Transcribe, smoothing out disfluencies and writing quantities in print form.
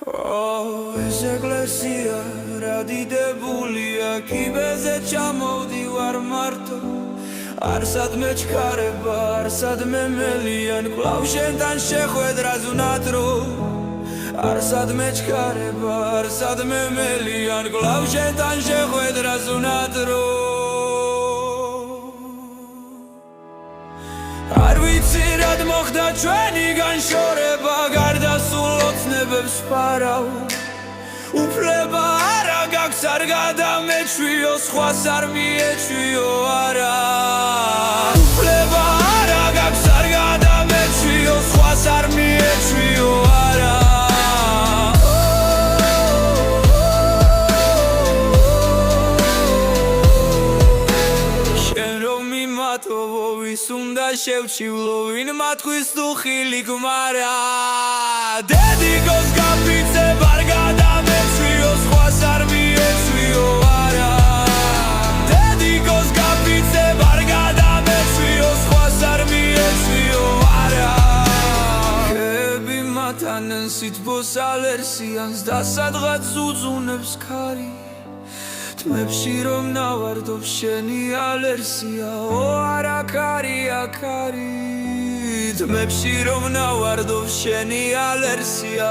ეს ეკლესია რა დიდებულია, კიბეზე ჩამოვდივარ მარტო, არ სადმე ჩქარება, არ სადმე მელიან, კვლავ შენთან შეხვედრას ვნატრო, არ სადმე ჩქარება, არ სადმე მელიან, კვლავ შენთან შეხვედრას ვნატრო. არ ვიცი რად მოხდა ჩვენი განშორება, გარდა სულ ოცნებებს ვფარავ, უფლება არა გაქვს, არ გადამეჩვიო, სხვას არ მიეჩვიო, არა. უფლება არა გაქვს, არ გადამეჩვიო, სხვას არ მიეჩვიო, არა. ვის უნდა შევჩივლო, ვინ მათქვის თუ ხილი გმარა, დედიკოს გაფიცებ, არ გადამეჩვიო, სხვას არ მიეჩვიო, არა. დედიკოს გაფიცებ, არ გადამეჩვიო, სხვას არ მიეჩვიო, არა. ხეები მათანენ სითბოს ალერსიანს და სადღაც უძუნებს ქარი, თმებში რომ ნავარდობ შენი ალერსია, არა ქარია ქარი. თმებში რომ ნავარდობ შენი ალერსია,